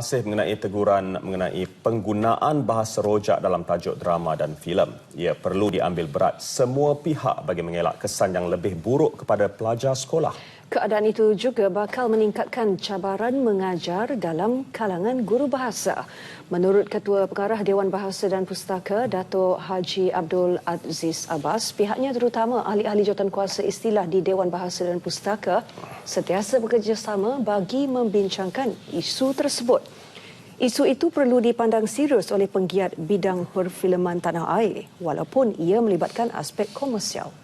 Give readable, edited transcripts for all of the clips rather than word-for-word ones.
masih mengenai teguran mengenai penggunaan bahasa rojak dalam tajuk drama dan filem. Ia perlu diambil berat semua pihak bagi mengelak kesan yang lebih buruk kepada pelajar sekolah. Keadaan itu juga bakal meningkatkan cabaran mengajar dalam kalangan guru bahasa. Menurut Ketua Pengarah Dewan Bahasa dan Pustaka, Dato' Haji Abdul Aziz Abbas, pihaknya terutama ahli-ahli jawatankuasa istilah di Dewan Bahasa dan Pustaka sentiasa bekerjasama bagi membincangkan isu tersebut. Isu itu perlu dipandang serius oleh penggiat bidang perfilman tanah air walaupun ia melibatkan aspek komersial.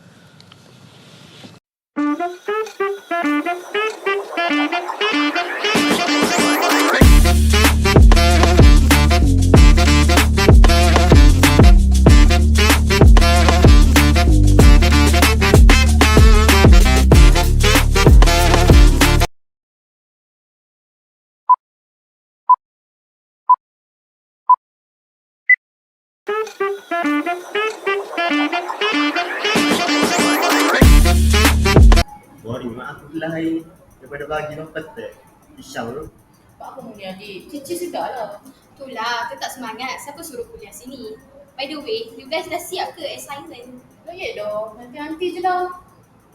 Boring mak aku belah hari ni. Daripada pagi sampai petang. Isyak tu. Apa kamu ni adik? Cici sudah lah. Itulah, tetap semangat. Siapa suruh kuliah sini? By the way, you guys dah siap ke assignment? Baik dong. Nanti je lah.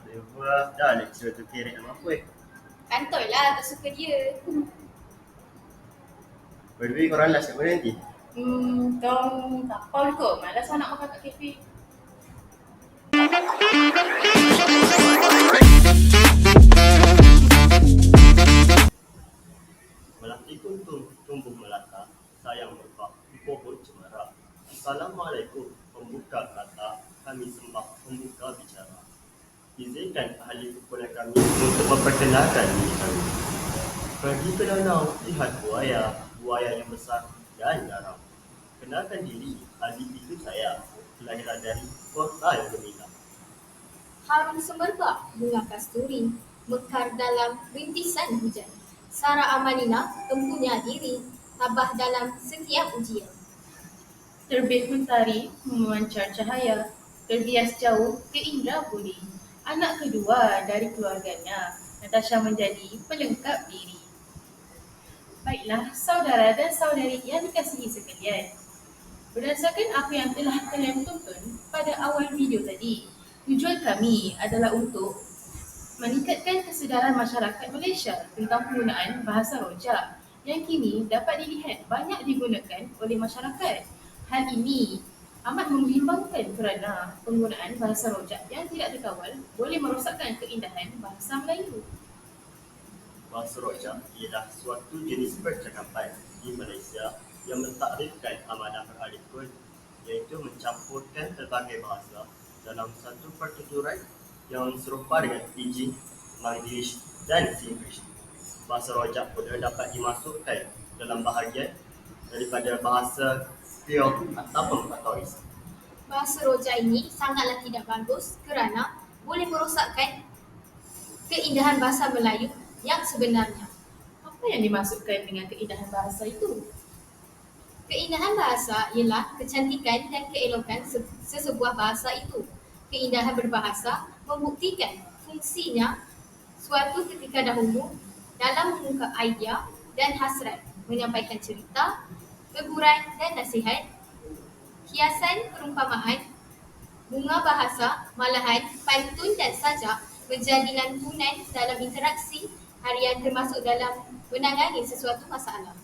Lepas dah lecture tu kerek nama apa Kantoi lah, tak suka dia. By the way korang last kat mana nanti? Tong kapal kot. Malas lah nak makan kat kafe. Melati kuntum tumbuh melata, sayang merbak di pohon cemara. Assalamualaikum, pembuka kata, kami sembah pembuka bicara. Izinkan ahli kumpulan kami untuk memperkenalkan diri kami. Pergi ke danau, lihat buaya yang besar dan garam. Kenalkan diri, adik itu saya, kelahiran dari kota Gemilang. Harum semerbak bunga kasturi, mekar dalam rintisan hujan. Sarah Amalina empunya diri, tabah dalam setiap ujian. Terbit mentari memancar cahaya. Terbias jauh ke Indrapuri. Anak kedua dari keluarganya. Natasha menjadi pelengkap diri. Baiklah, saudara dan saudari yang dikasihi sekalian. Berdasarkan apa yang telah kalian tonton pada awal video tadi, tujuan kami adalah untuk meningkatkan kesedaran masyarakat Malaysia tentang penggunaan bahasa rojak yang kini dapat dilihat banyak digunakan oleh masyarakat. Hal ini amat membimbangkan kerana penggunaan bahasa rojak yang tidak terkawal boleh merosakkan keindahan bahasa Melayu. Bahasa rojak ialah suatu jenis percakapan di Malaysia yang mentakrifkan amanah peralifan, iaitu mencampurkan pelbagai bahasa dalam satu pertuturan yang serupa dengan Pidgin, Manglish dan Singlish. Bahasa rojak pula dapat dimasukkan dalam bahagian daripada bahasa Kriol ataupun Patois. Bahasa rojak ini sangatlah tidak bagus kerana boleh merosakkan keindahan bahasa Melayu yang sebenarnya. Apa yang dimaksudkan dengan keindahan bahasa itu? Keindahan bahasa ialah kecantikan dan keelokan sesebuah bahasa itu. Keindahan berbahasa membuktikan fungsinya suatu ketika dahulu dalam mengungkap idea dan hasrat, menyampaikan cerita, teguran dan nasihat, hiasan perumpamaan, bunga bahasa, malahan pantun dan sajak menjadi lantunan dalam interaksi harian termasuk dalam menangani sesuatu masalah.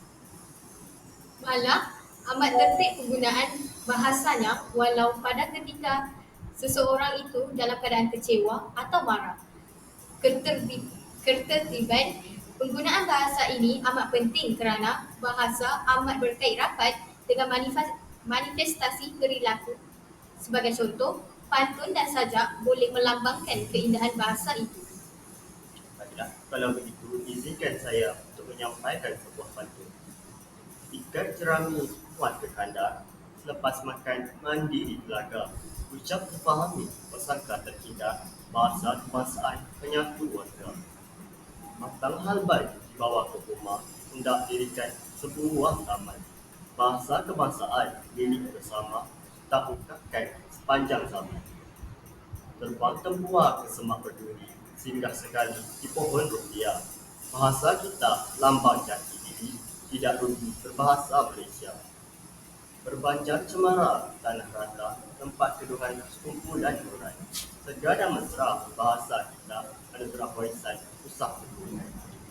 Malah amat tertib penggunaan bahasanya walau pada ketika seseorang itu dalam keadaan kecewa atau marah. Ketertiban penggunaan bahasa ini amat penting kerana bahasa amat berkait rapat dengan manifestasi perilaku. Sebagai contoh, pantun dan sajak boleh melambangkan keindahan bahasa itu. Baiklah, kalau begitu izinkan saya untuk menyampaikan sebuah pantun. Ikan jerami kuat ke kandar, selepas makan mandi di telaga. Ucap terfahami, pesangka terhindar, bahasa kebangsaan penyatu warga. Matang halbai di bawah kehormat, hendak dirikan sebuah taman. Bahasa kebangsaan milik bersama, tak ungkapkan sepanjang zaman. Terbang tembuar ke semak berduri, singgah sekali di pohon rupiah. Bahasa kita lambang jati diri, tidak rugi berbahasa Malaysia. Berbanjar cemara tanah rata, tempat keduhan sekumpulan orang. Segala mesra bahasa kita anugerah warisan pusat keturunan.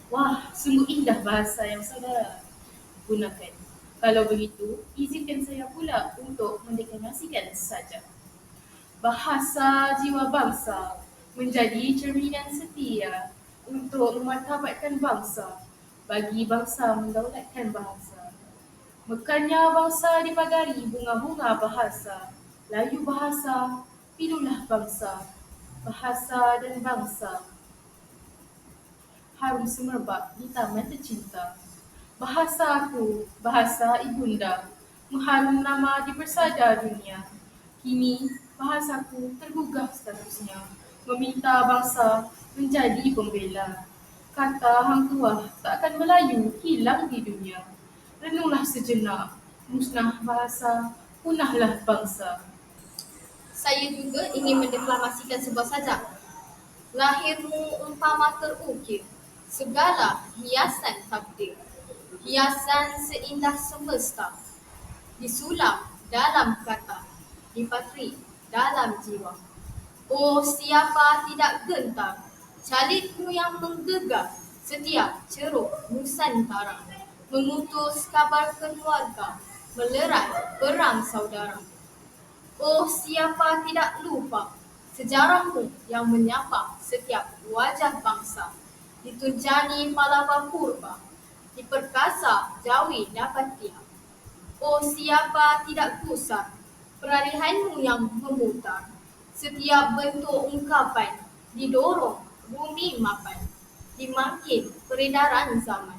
Wah, sungguh indah bahasa yang saudara gunakan. Kalau begitu, izinkan saya pula untuk mendeklamasikan saja. Bahasa jiwa bangsa menjadi cerminan setia untuk memartabatkan bangsa, bagi bangsa mendaulatkan bahasa. Mekarnya bangsa dipagari bunga-bunga bahasa, layu bahasa, pilulah bangsa, bahasa dan bangsa. Harum semerbak di taman tercinta. Bahasaku, bahasa ibunda, mengharum nama di persada dunia. Kini bahasaku tergugah statusnya, meminta bangsa menjadi pembela. Kata Hang Tuah tak akan Melayu hilang di dunia. Renunglah sejenak, musnah bahasa, punahlah bangsa. Saya juga ingin mendeklamasikan sebuah sajak. Lahirmu umpama terukir, segala hiasan takdir. Hiasan seindah semesta, disulam dalam kata, dipatri dalam jiwa. Oh, siapa tidak gentar, calitmu yang menggegah setiap ceruk Nusantara, mengutus kabar keluarga, melerai perang saudara. Oh, siapa tidak lupa sejarahmu yang menyapa setiap wajah bangsa, ditunjani palava purba, diperkasa Jawi dapat tiap. Oh, siapa tidak gusar peralihanmu yang memutar, setiap bentuk ungkapan didorong bumi mapan, dimangkin peredaran zaman.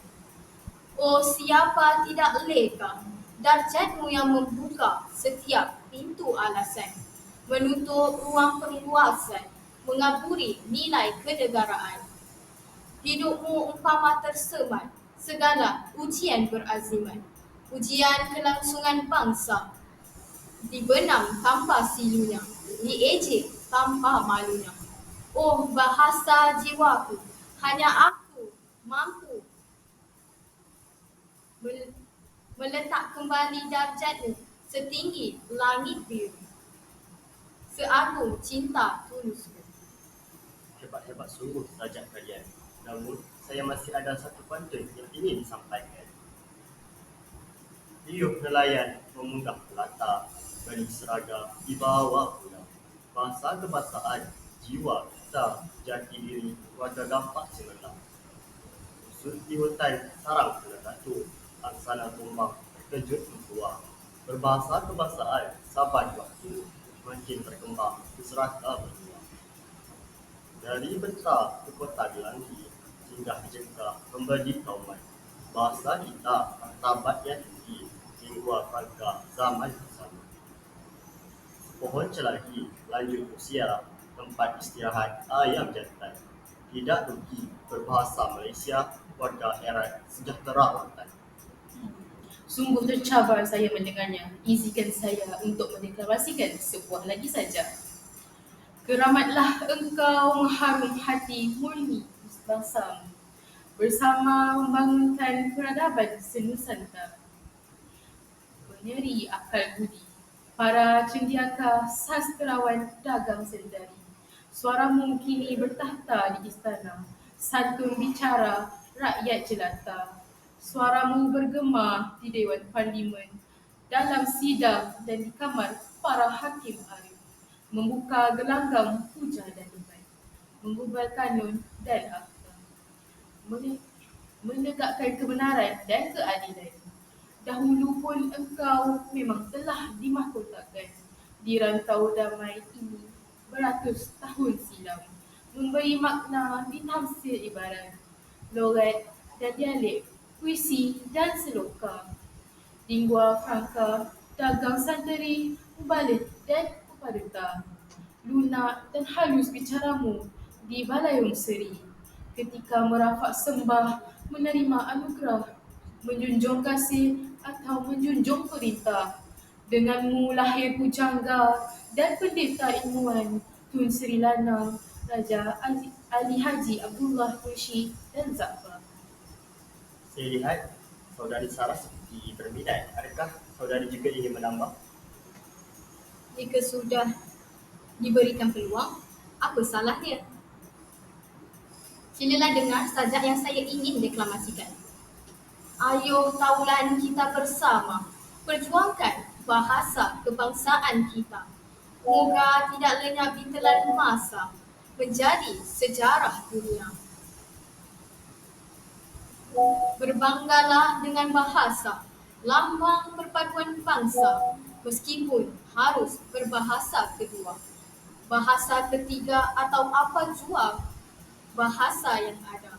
Oh, siapa tidak leka darjatmu yang membuka setiap pintu alasan, menutup ruang perluasan, mengaburi nilai kenegaraan. Hidupmu umpama tersemat segala ujian berazimat, ujian kelangsungan bangsa, dibenam tanpa silunya, diejek tanpa malunya. Oh, bahasa jiwaku, hanya aku mampu meletak kembali darjatmu setinggi langit biru, seagung cinta tulusku. Hebat-hebat sungguh sajak kalian. Namun, saya masih ada satu pantun yang ingin disampaikan. Riuh nelayan memunggah pelata, benih seragam di bawah pulau. Bahasa kebahasaan, jiwa kita, jati diri, warga gampang cemerlang. Usut di hutan, sarang kena datu, angsana tumbang, terkejut mentua. Berbahasa kebahasaan, saban waktu, makin berkembang, keserata berdua. Dari bentar ke kota Gelanggi, singgah jengka memberi kauman. Bahasa kita martabat yang tinggi, lingua franca zaman bersama. Pohon celagi, lanjut usia, tempat istirahat ayam jantan. Tidak rugi berbahasa Malaysia, warga erat sejahtera watan. Sungguh tercabar saya mendengarnya. Izinkan saya untuk mendeklarasikan sebuah lagi saja. Keramatlah engkau mengharum hati murni bangsamu, bersama membangunkan peradaban senusantara. Peneri akal budi, para cendekiawan sastrawan dagang sendiri. Suaramu kini bertahta di istana, santun bicara rakyat jelata. Suaramu bergema di Dewan Parlimen, dalam sidang dan di kamar para hakim arif, membuka gelanggang hujah dan debat, menggubal kanun dan akta, menegakkan kebenaran dan keadilan. Dahulu pun engkau memang telah dimahkotakan di rantau damai ini beratus tahun silam, memberi makna di tafsir ibarat, logat dan dialek, puisi dan seloka, lingua franca, dagang santeri, mubalik dan upaduta. Lunak dan halus bicaramu di Balayong Seri, ketika merafak sembah, menerima anugerah, menjunjung kasih atau menjunjung perintah. Denganmu lahir pujangga dan pendeta ilmuwan Tun Sri Lanang, Raja Ali Haji Abdullah Rashid dan Zafar. Saya lihat saudari Sarah seperti berminat. Adakah saudari juga ingin menambah? Jika sudah diberikan peluang, apa salahnya? Silalah dengar sajak yang saya ingin deklamasikan. Ayo taulan kita bersama, perjuangkan bahasa kebangsaan kita. Moga tidak lenyap ditelan masa, menjadi sejarah dunia. Berbanggalah dengan bahasa, lambang perpaduan bangsa, meskipun harus berbahasa kedua, bahasa ketiga atau apa jua bahasa yang ada.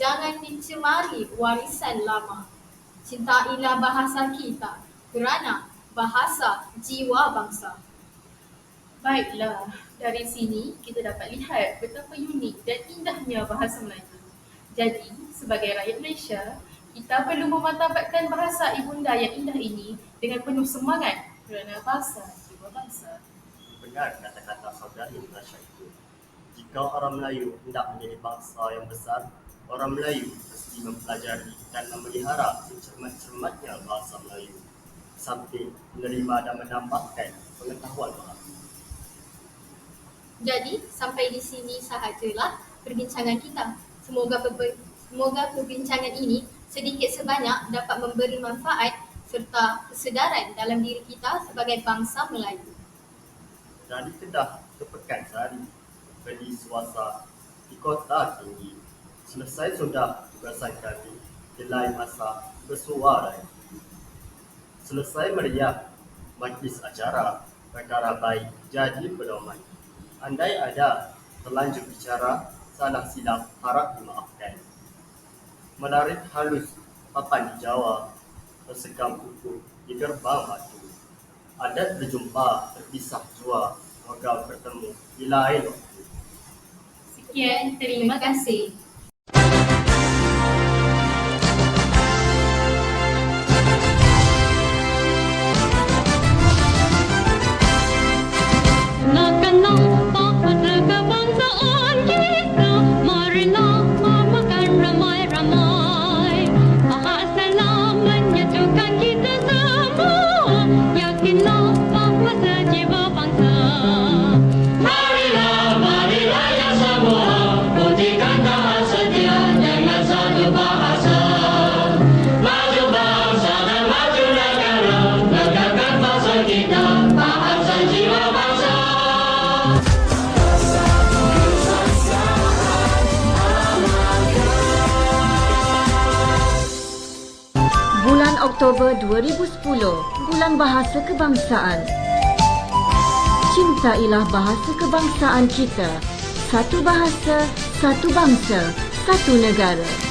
Jangan dicemari warisan lama. Cintailah bahasa kita kerana bahasa jiwa bangsa. Baiklah, dari sini kita dapat lihat betapa unik dan indahnya bahasa Melayu. Jadi, sebagai rakyat Malaysia, kita perlu memartabatkan bahasa ibunda yang indah ini dengan penuh semangat kerana bahasa jiwa bangsa. Benar kata-kata saudari Nasha itu. Jika orang Melayu hendak menjadi bangsa yang besar, orang Melayu mesti mempelajari dan memelihara secermat-cermatnya bahasa Melayu sambil menerima dan menambahkan pengetahuan bahasa. Jadi, sampai di sini sahajalah perbincangan kita. Semoga perbincangan ini sedikit sebanyak dapat memberi manfaat serta kesedaran dalam diri kita sebagai bangsa Melayu. Dari Kedah ke Pekansari, beli swasta di Kota Tinggi. Selesai sudah tugasan kami, jelai masa bersuara. Selesai meriah majlis acara, perkara baik jadi pedoman. Andai ada terlanjur bicara, salah silap harap dimaafkan. Menarik halus papan di Jawa, tersekam kuku di gerbang batu. Adat berjumpa, terpisah jua, moga bertemu di lain waktu. Sekian, terima kasih. Oktober 2010, Bulan Bahasa Kebangsaan. Cintailah bahasa kebangsaan kita. Satu bahasa, satu bangsa, satu negara.